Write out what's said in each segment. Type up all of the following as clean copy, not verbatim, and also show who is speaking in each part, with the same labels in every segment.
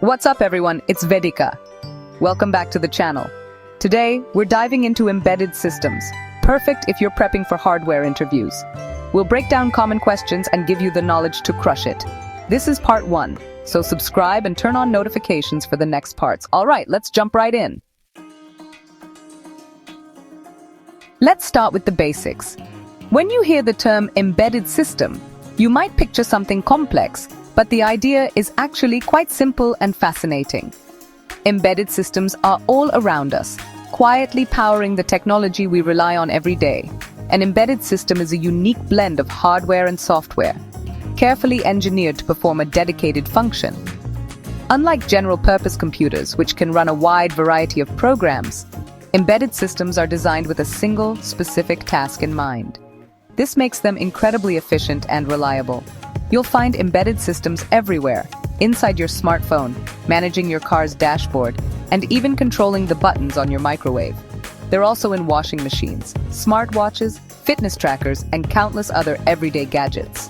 Speaker 1: What's up everyone, it's Vedika. Welcome back to the channel. Today, we're diving into embedded systems, perfect if you're prepping for hardware interviews. We'll break down common questions and give you the knowledge to crush it. This is part 1, so subscribe and turn on notifications for the next parts. Alright, let's jump right in. Let's start with the basics. When you hear the term embedded system, you might picture something complex, but the idea is actually quite simple and fascinating. Embedded systems are all around us, quietly powering the technology we rely on every day. An embedded system is a unique blend of hardware and software, carefully engineered to perform a dedicated function. Unlike general-purpose computers, which can run a wide variety of programs, embedded systems are designed with a single, specific task in mind. This makes them incredibly efficient and reliable. You'll find embedded systems everywhere, inside your smartphone, managing your car's dashboard, and even controlling the buttons on your microwave. They're also in washing machines, smartwatches, fitness trackers, and countless other everyday gadgets.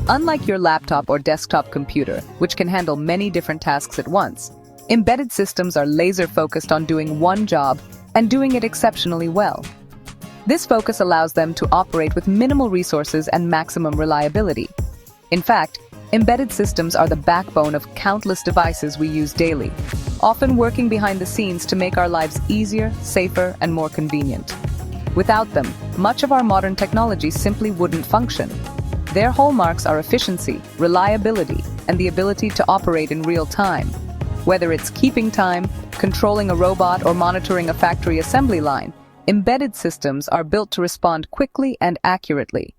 Speaker 1: Unlike your laptop or desktop computer, which can handle many different tasks at once, embedded systems are laser-focused on doing one job and doing it exceptionally well. This focus allows them to operate with minimal resources and maximum reliability. In fact, embedded systems are the backbone of countless devices we use daily, often working behind the scenes to make our lives easier, safer, and more convenient. Without them, much of our modern technology simply wouldn't function. Their hallmarks are efficiency, reliability, and the ability to operate in real time. Whether it's keeping time, controlling a robot, or monitoring a factory assembly line, embedded systems are built to respond quickly and accurately.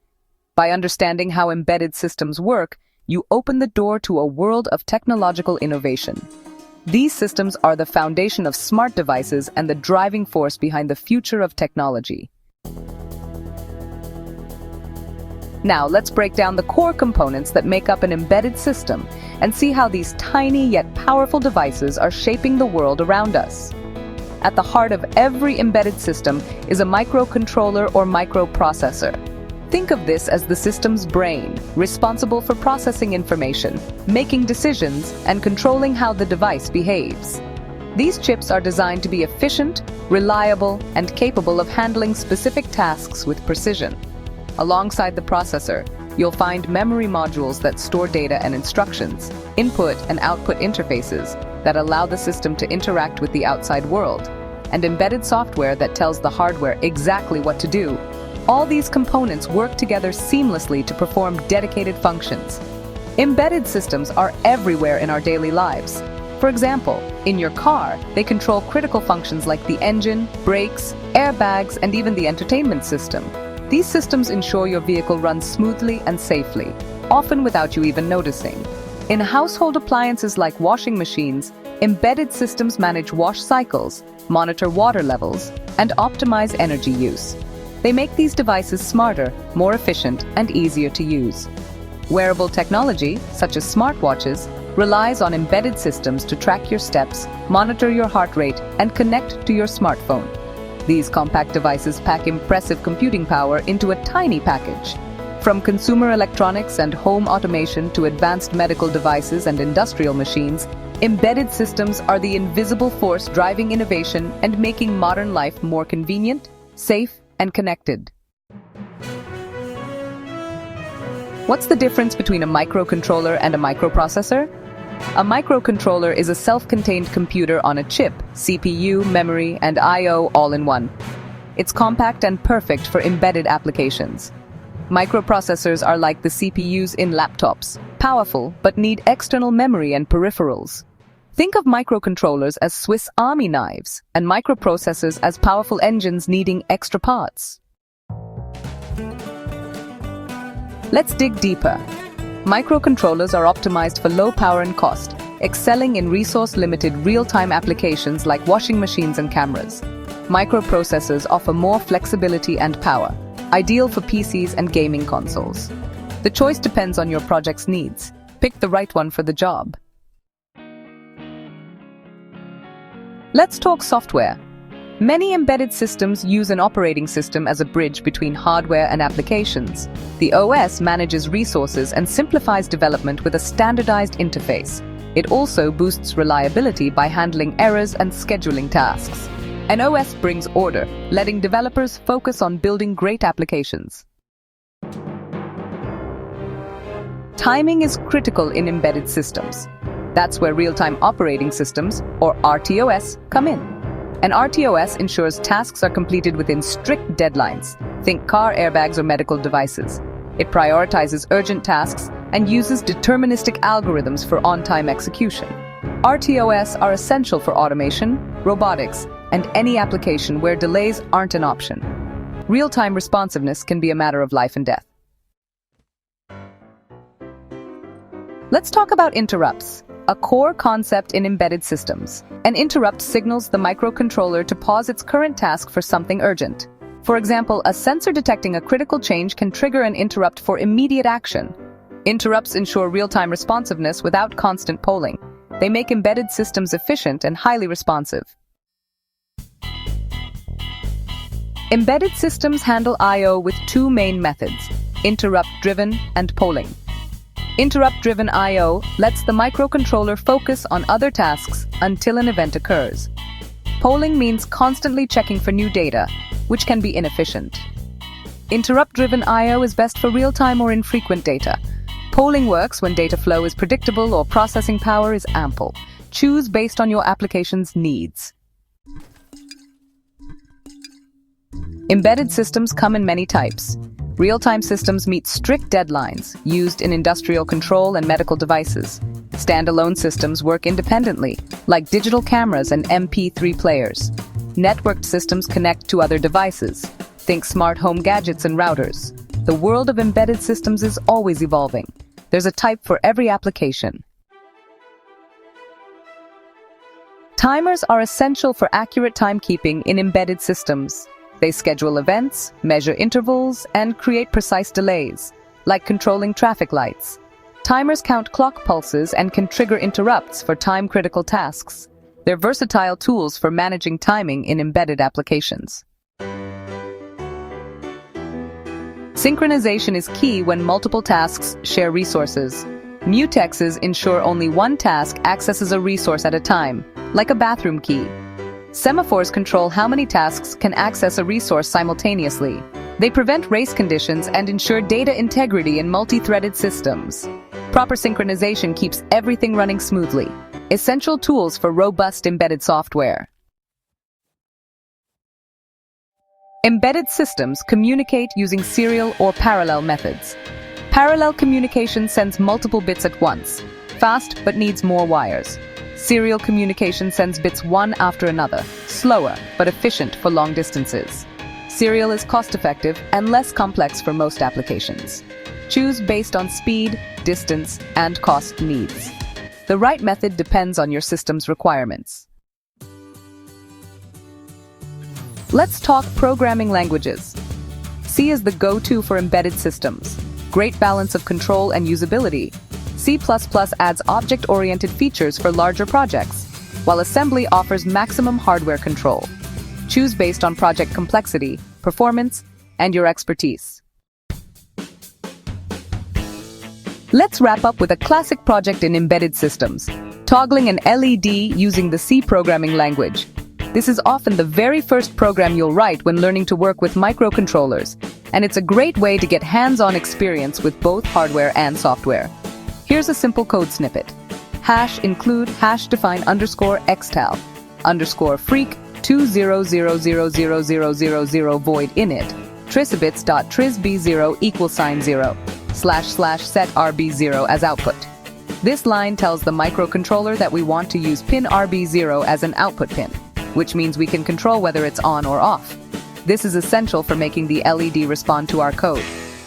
Speaker 1: By understanding how embedded systems work, you open the door to a world of technological innovation. These systems are the foundation of smart devices and the driving force behind the future of technology. Now, let's break down the core components that make up an embedded system and see how these tiny yet powerful devices are shaping the world around us. At the heart of every embedded system is a microcontroller or microprocessor. Think of this as the system's brain, responsible for processing information, making decisions, and controlling how the device behaves. These chips are designed to be efficient, reliable, and capable of handling specific tasks with precision. Alongside the processor, you'll find memory modules that store data and instructions, input and output interfaces that allow the system to interact with the outside world, and embedded software that tells the hardware exactly what to do. All these components work together seamlessly to perform dedicated functions. Embedded systems are everywhere in our daily lives. For example, in your car, they control critical functions like the engine, brakes, airbags, and even the entertainment system. These systems ensure your vehicle runs smoothly and safely, often without you even noticing. In household appliances like washing machines, embedded systems manage wash cycles, monitor water levels, and optimize energy use. They make these devices smarter, more efficient, and easier to use. Wearable technology, such as smartwatches, relies on embedded systems to track your steps, monitor your heart rate, and connect to your smartphone. These compact devices pack impressive computing power into a tiny package. From consumer electronics and home automation to advanced medical devices and industrial machines, embedded systems are the invisible force driving innovation and making modern life more convenient, safe, and connected. What's the difference between a microcontroller and a microprocessor? A microcontroller is a self-contained computer on a chip, CPU, memory, and I/O all in one. It's compact and perfect for embedded applications. Microprocessors are like the CPUs in laptops, powerful but need external memory and peripherals. Think of microcontrollers as Swiss Army knives and microprocessors as powerful engines needing extra parts. Let's dig deeper. Microcontrollers are optimized for low power and cost, excelling in resource-limited real-time applications like washing machines and cameras. Microprocessors offer more flexibility and power, ideal for PCs and gaming consoles. The choice depends on your project's needs. Pick the right one for the job. Let's talk software. Many embedded systems use an operating system as a bridge between hardware and applications. The OS manages resources and simplifies development with a standardized interface. It also boosts reliability by handling errors and scheduling tasks. An OS brings order, letting developers focus on building great applications. Timing is critical in embedded systems. That's where real-time operating systems, or RTOS, come in. An RTOS ensures tasks are completed within strict deadlines. Think car airbags or medical devices. It prioritizes urgent tasks and uses deterministic algorithms for on-time execution. RTOS are essential for automation, robotics, and any application where delays aren't an option. Real-time responsiveness can be a matter of life and death. Let's talk about interrupts, a core concept in embedded systems. An interrupt signals the microcontroller to pause its current task for something urgent. For example, a sensor detecting a critical change can trigger an interrupt for immediate action. Interrupts ensure real-time responsiveness without constant polling. They make embedded systems efficient and highly responsive. Embedded systems handle I/O with two main methods: interrupt-driven and polling. Interrupt-driven I/O lets the microcontroller focus on other tasks until an event occurs. Polling means constantly checking for new data, which can be inefficient. Interrupt-driven I/O is best for real-time or infrequent data. Polling works when data flow is predictable or processing power is ample. Choose based on your application's needs. Embedded systems come in many types. Real-time systems meet strict deadlines, used in industrial control and medical devices. Standalone systems work independently, like digital cameras and MP3 players. Networked systems connect to other devices. Think smart home gadgets and routers. The world of embedded systems is always evolving. There's a type for every application. Timers are essential for accurate timekeeping in embedded systems. They schedule events, measure intervals, and create precise delays, like controlling traffic lights. Timers count clock pulses and can trigger interrupts for time-critical tasks. They're versatile tools for managing timing in embedded applications. Synchronization is key when multiple tasks share resources. Mutexes ensure only one task accesses a resource at a time, like a bathroom key. Semaphores control how many tasks can access a resource simultaneously. They prevent race conditions and ensure data integrity in multi-threaded systems. Proper synchronization keeps everything running smoothly. Essential tools for robust embedded software. Embedded systems communicate using serial or parallel methods. Parallel communication sends multiple bits at once, fast but needs more wires. Serial communication sends bits one after another, slower but efficient for long distances. Serial is cost-effective and less complex for most applications. Choose based on speed, distance, and cost needs. The right method depends on your system's requirements. Let's talk programming languages. C is the go-to for embedded systems. Great balance of control and usability. C++ adds object-oriented features for larger projects, while assembly offers maximum hardware control. Choose based on project complexity, performance, and your expertise. Let's wrap up with a classic project in embedded systems, toggling an LED using the C programming language. This is often the very first program you'll write when learning to work with microcontrollers, and it's a great way to get hands-on experience with both hardware and software. Here's a simple code snippet. #include #define _extal _freak 200000000 void init trisbits.trisb0 =0 // set rb0 as output. This line tells the microcontroller that we want to use pin RB0 as an output pin, which means we can control whether it's on or off. This is essential for making the LED respond to our code.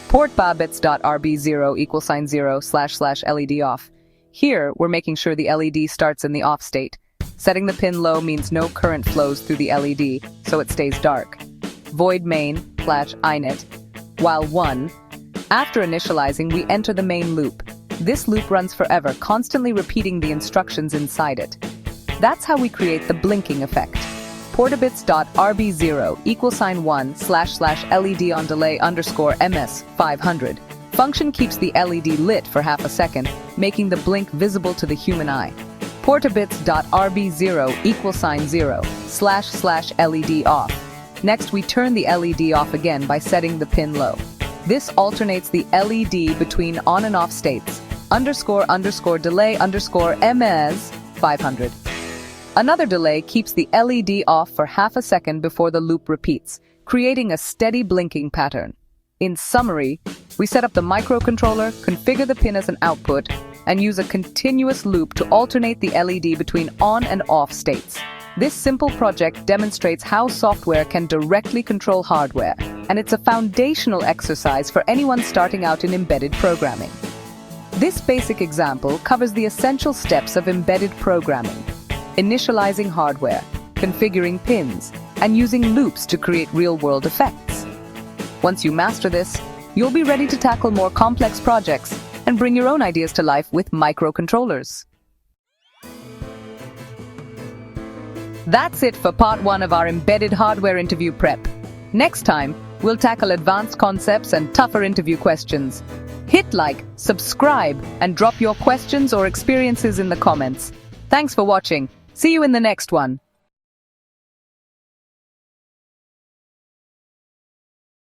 Speaker 1: Port babits.rb0 =0 / LED off. Here, we're making sure the LED starts in the off state. Setting the pin low means no current flows through the LED, so it stays dark. Void main /init while 1. After initializing, we enter the main loop. This loop runs forever, constantly repeating the instructions inside it. That's how we create the blinking effect. Portabits.rb0 =1 / LED on delay _ms 500. Function keeps the LED lit for half a second, making the blink visible to the human eye. portabits.rb0 =0 //LED off. Next, we turn the LED off again by setting the pin low. This alternates the LED between on and off states. __delay _ms 500. Another delay keeps the LED off for half a second before the loop repeats, creating a steady blinking pattern. In summary, we set up the microcontroller, configure the pin as an output, and use a continuous loop to alternate the LED between on and off states. This simple project demonstrates how software can directly control hardware, and it's a foundational exercise for anyone starting out in embedded programming. This basic example covers the essential steps of embedded programming: initializing hardware, configuring pins, and using loops to create real-world effects. Once you master this, you'll be ready to tackle more complex projects and bring your own ideas to life with microcontrollers. That's it for part 1 of our embedded hardware interview prep. Next time, we'll tackle advanced concepts and tougher interview questions. Hit like, subscribe, and drop your questions or experiences in the comments. Thanks for watching. See you in the next one.